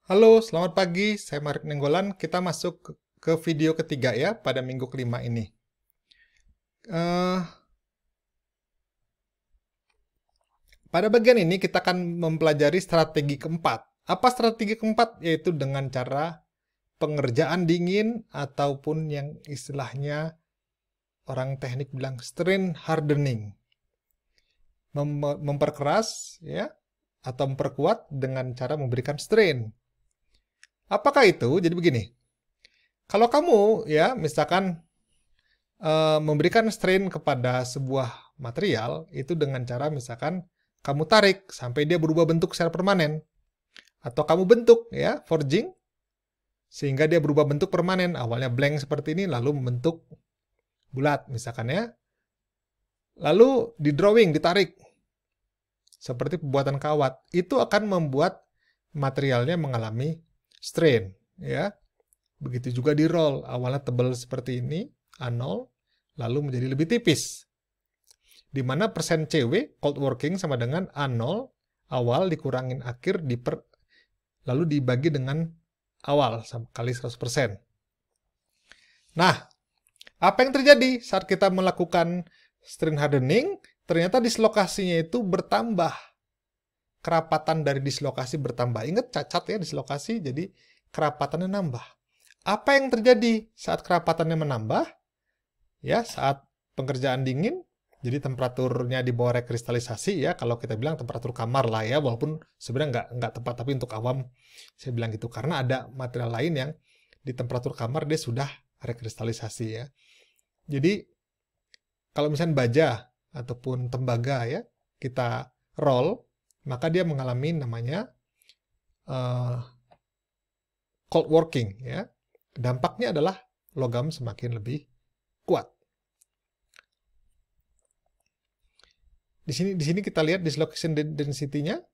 Halo, selamat pagi. Saya Mark Nenggolan. Kita masuk ke video ketiga ya pada minggu kelima ini. Eh, Pada bagian ini kita akan mempelajari strategi keempat. Apa strategi keempat? Yaitu dengan cara pengerjaan dingin ataupun yang istilahnya orang teknik bilang strain hardening. Memperkeras ya atau memperkuat dengan cara memberikan strain. Apakah itu? Jadi begini. Kalau kamu ya misalkan memberikan strain kepada sebuah material itu dengan cara misalkan kamu tarik sampai dia berubah bentuk secara permanen, atau kamu bentuk ya forging sehingga dia berubah bentuk permanen, awalnya blank seperti ini lalu membentuk bulat misalkan ya, lalu di drawing ditarik seperti pembuatan kawat, itu akan membuat materialnya mengalami strain ya. Begitu juga di roll, awalnya tebal seperti ini A0 lalu menjadi lebih tipis, di mana persen CW cold working sama dengan A0 awal dikurangin akhir lalu dibagi dengan awal kali 100%. Nah, apa yang terjadi saat kita melakukan strain hardening? Ternyata dislokasinya itu bertambah. Kerapatan dari dislokasi bertambah. Ingat cacat ya dislokasi, jadi kerapatannya nambah. Apa yang terjadi saat kerapatannya menambah? Ya, saat pengerjaan dingin, jadi temperaturnya di bawah rekristalisasi ya, kalau kita bilang temperatur kamar lah ya, walaupun sebenarnya nggak tepat, tapi untuk awam saya bilang gitu, karena ada material lain yang di temperatur kamar dia sudah rekristalisasi ya. Jadi kalau misalnya baja ataupun tembaga ya, kita roll, maka dia mengalami namanya cold working ya. Dampaknya adalah logam semakin lebih kuat. Di sini kita lihat dislocation density-nya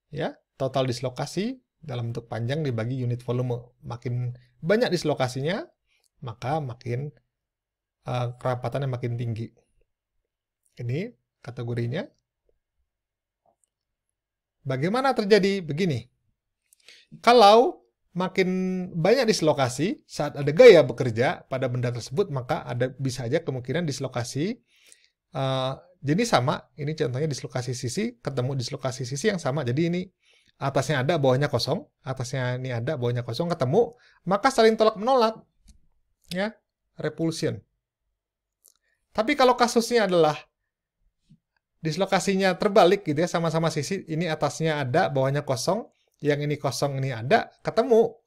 ya, total dislokasi dalam bentuk panjang dibagi unit volume. Makin banyak dislokasinya, maka makin kerapatannya makin tinggi. Ini kategorinya. Bagaimana terjadi? Begini. Kalau makin banyak dislokasi saat ada gaya bekerja pada benda tersebut, maka bisa aja kemungkinan dislokasi jenis sama. Ini contohnya dislokasi sisi ketemu dislokasi sisi yang sama. Jadi ini atasnya ada, bawahnya kosong. Atasnya ini ada, bawahnya kosong, ketemu. Maka saling tolak-menolak. Ya, repulsion. Tapi kalau kasusnya adalah dislokasinya terbalik gitu ya, sama-sama sisi. Ini atasnya ada, bawahnya kosong. Yang ini kosong, ini ada, ketemu.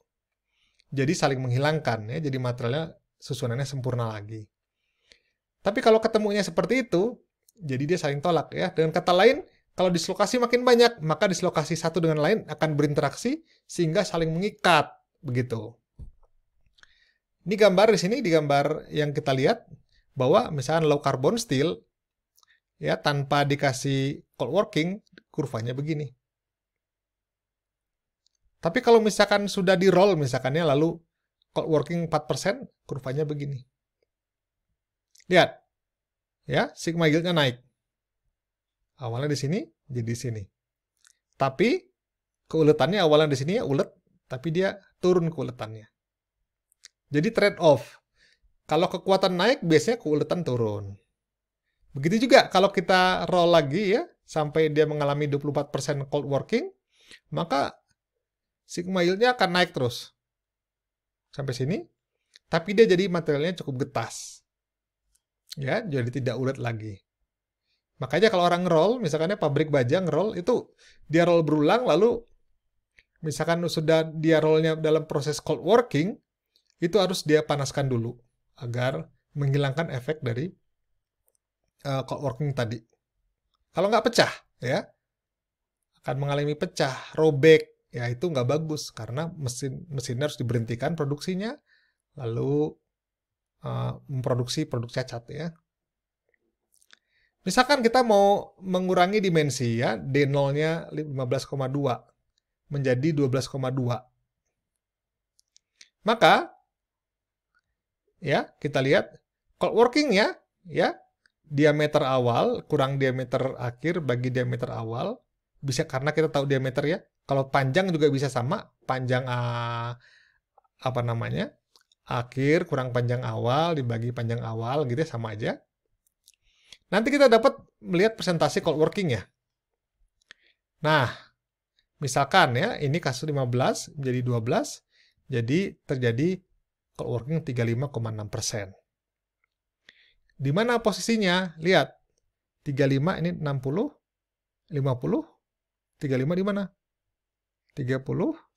Jadi saling menghilangkan ya. Jadi materialnya susunannya sempurna lagi. Tapi kalau ketemunya seperti itu, jadi dia saling tolak ya. Dengan kata lain, kalau dislokasi makin banyak, maka dislokasi satu dengan lain akan berinteraksi sehingga saling mengikat begitu. Ini gambar di sini, di gambar yang kita lihat bahwa misalnya low carbon steel ya tanpa dikasih cold working, kurvanya begini. Tapi kalau misalkan sudah di roll misalkannya lalu cold working 4%, kurvanya begini. Lihat. Ya, sigma yieldnya naik. Awalnya di sini, jadi di sini. Tapi keuletannya awalnya di sini ya ulet, tapi dia turun keuletannya. Jadi trade off. Kalau kekuatan naik, biasanya keuletan turun. Begitu juga kalau kita roll lagi ya, sampai dia mengalami 24% cold working, maka sigma yieldnya akan naik terus. Sampai sini. Tapi dia jadi materialnya cukup getas. Ya, jadi tidak ulet lagi. Makanya kalau orang roll, misalkan pabrik baja ngeroll, itu dia roll berulang, lalu misalkan sudah dia rollnya dalam proses cold working, itu harus dia panaskan dulu agar menghilangkan efek dari cold working tadi. Kalau nggak pecah, ya akan mengalami pecah, robek, ya itu nggak bagus karena mesinnya harus diberhentikan produksinya, lalu memproduksi produk cacat ya. Misalkan kita mau mengurangi dimensi ya, D0-nya 15,2 menjadi 12,2. Maka ya, kita lihat cold working-nya ya, diameter awal kurang diameter akhir bagi diameter awal, bisa karena kita tahu diameter ya. Kalau panjang juga bisa sama, panjang apa namanya? Akhir kurang panjang awal dibagi panjang awal gitu ya, sama aja. Nanti kita dapat melihat presentasi cold working ya. Nah, misalkan ya, ini kasus 15 menjadi 12, jadi terjadi cold working 35,6%. Di mana posisinya? Lihat, 35 ini 60, 50, 35 di mana? 30,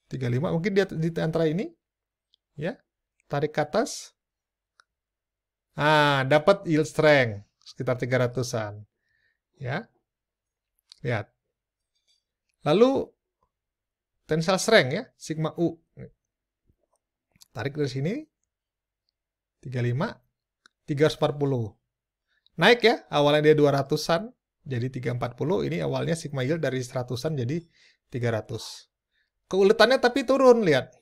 35, mungkin di antara ini, ya. Tarik ke atas. Nah, dapat yield strength sekitar 300-an. Ya. Lihat. Lalu tensile strength ya, sigma U. Tarik dari sini 35, 340. Naik ya, awalnya dia 200-an jadi 340, ini awalnya sigma yield dari 100-an jadi 300. Keuletannya tapi turun, lihat.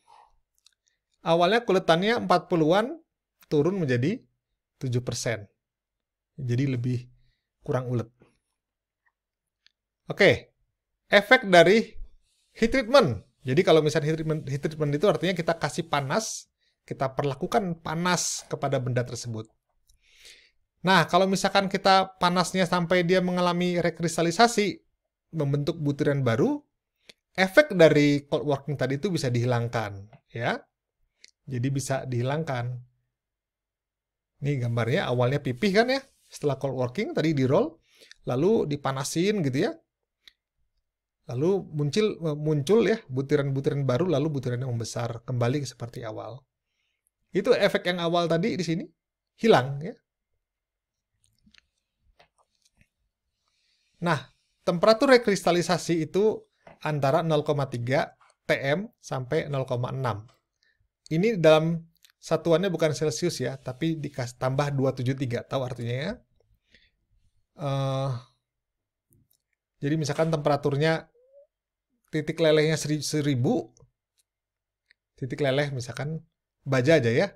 Awalnya keuletannya 40-an turun menjadi 7%. Jadi lebih kurang ulet. Oke. Efek dari heat treatment. Jadi kalau misalnya heat treatment itu artinya kita kasih panas, kita perlakukan panas kepada benda tersebut. Nah, kalau misalkan kita panasnya sampai dia mengalami rekristalisasi, membentuk butiran baru, efek dari cold working tadi itu bisa dihilangkan, ya. Jadi bisa dihilangkan. Ini gambarnya awalnya pipih kan ya, setelah cold working tadi di roll, lalu dipanasin gitu ya. Lalu muncul ya butiran-butiran baru, lalu butirannya membesar kembali seperti awal. Itu efek yang awal tadi di sini hilang ya. Nah, temperatur rekristalisasi itu antara 0,3 TM sampai 0,6. Ini dalam satuannya bukan Celsius ya, tapi tambah 273, tahu artinya ya? Jadi misalkan temperaturnya titik lelehnya 1000, titik leleh misalkan baja aja ya,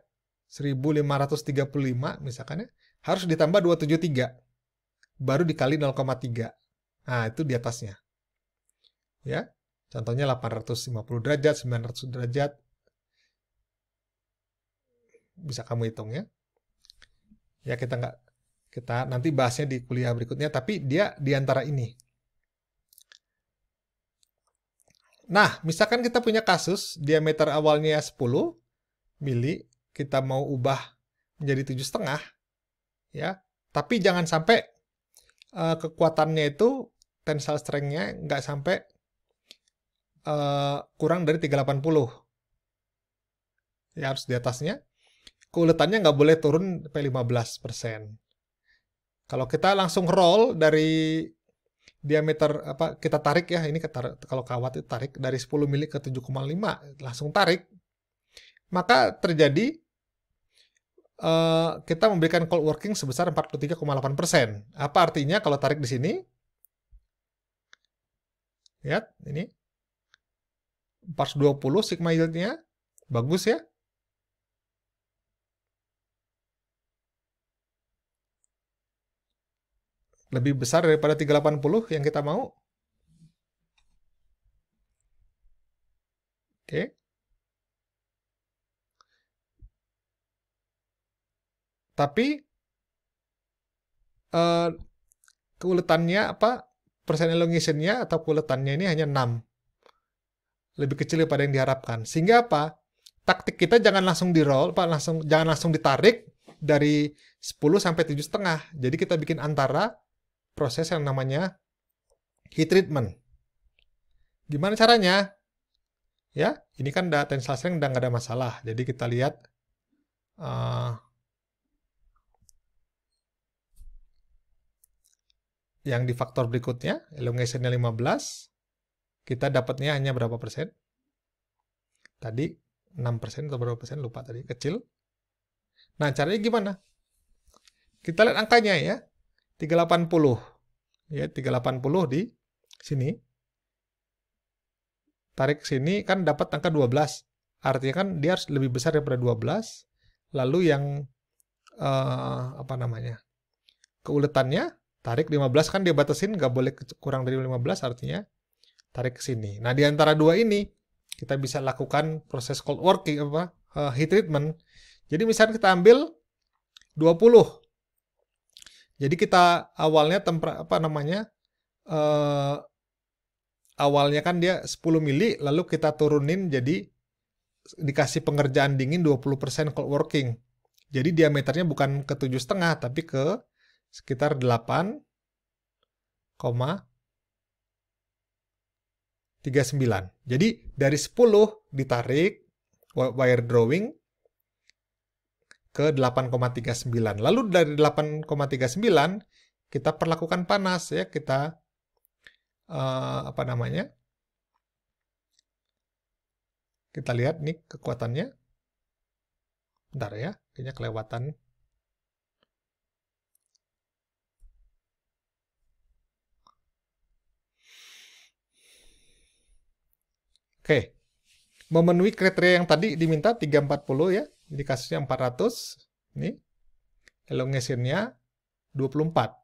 1535 misalkan ya, harus ditambah 273, baru dikali 0,3. Nah, itu di atasnya. Ya, contohnya 850 derajat, 900 derajat, bisa kamu hitung ya. Ya kita nanti bahasnya di kuliah berikutnya, tapi dia di antara ini. Nah, misalkan kita punya kasus diameter awalnya 10 mili, kita mau ubah menjadi 7,5 ya. Tapi jangan sampai kekuatannya itu tensile strength-nya nggak sampai kurang dari 380. Ya harus di atasnya. Keuletannya nggak boleh turun sampai 15%. Kalau kita langsung roll dari diameter kita tarik ya, ini kalau kawat itu tarik dari 10 mili ke 7,5, langsung tarik, maka terjadi kita memberikan cold working sebesar 43,8%. Apa artinya kalau tarik di sini? Lihat ini 420 sigma yield-nya bagus ya. Lebih besar daripada 380 yang kita mau. Oke. Tapi keuletannya persen elongation-nya atau keuletannya ini hanya 6. Lebih kecil daripada yang diharapkan. Sehingga taktik kita jangan langsung di-roll, jangan langsung ditarik dari 10 sampai 7,5. Jadi kita bikin antara proses yang namanya heat treatment. Gimana caranya? Ya, ini kan tensile strength udah nggak ada masalah. Jadi kita lihat yang di faktor berikutnya, elongation-nya 15, kita dapatnya hanya berapa persen? Tadi 6% atau berapa persen? Lupa tadi, kecil. Nah, caranya gimana? Kita lihat angkanya ya. 380. Ya, 380 di sini. Tarik sini kan dapat angka 12. Artinya kan dia harus lebih besar daripada 12. Lalu yang keuletannya tarik 15 kan dia batasin, nggak boleh kurang dari 15, artinya tarik ke sini. Nah, di antara dua ini kita bisa lakukan proses cold working heat treatment. Jadi misalnya kita ambil 20. Jadi kita awalnya awalnya kan dia 10 mili, lalu kita turunin jadi dikasih pengerjaan dingin 20% cold working. Jadi diameternya bukan ke 7,5 tapi ke sekitar 8,39. Jadi dari 10 ditarik wire drawing ke 8,39. Lalu dari 8,39 kita perlakukan panas ya, kita kita lihat nih kekuatannya. Bentar ya, kayaknya kelewatan. Oke. Memenuhi kriteria yang tadi diminta 340 ya. Jadi kasusnya 400. Ini elongation-nya 24.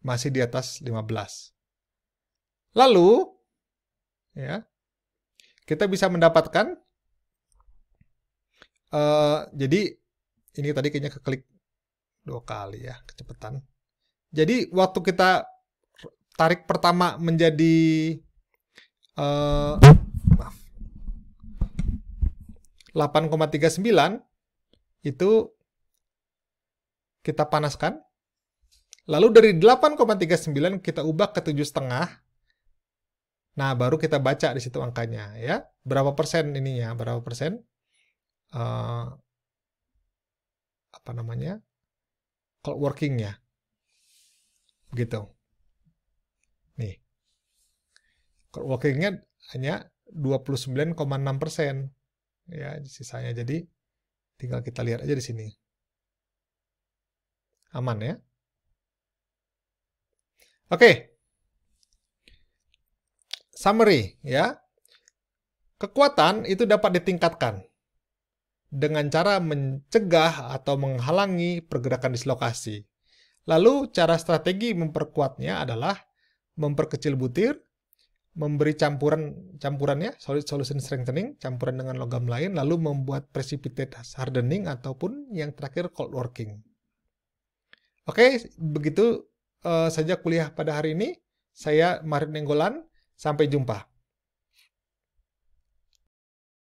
Masih di atas 15. Lalu ya, kita bisa mendapatkan jadi ini tadi kayaknya keklik 2 kali ya, kecepatan. Jadi waktu kita tarik pertama menjadi 8,39 itu kita panaskan. Lalu dari 8,39 kita ubah ke 7,5. Nah, baru kita baca di situ angkanya ya. Berapa persen ininya? Berapa persen? Cold working-nya. Gitu. Nih. Cold working-nya hanya 29,6%. Ya, sisanya. Jadi tinggal kita lihat aja di sini. Aman ya. Oke. Summary ya. Kekuatan itu dapat ditingkatkan dengan cara mencegah atau menghalangi pergerakan dislokasi. Lalu cara strategi memperkuatnya adalah memperkecil butir, memberi campurannya solid solution strengthening, campuran dengan logam lain, lalu membuat precipitate hardening ataupun yang terakhir cold working. Oke, begitu saja kuliah pada hari ini. Saya Marit Nenggolan. Sampai jumpa.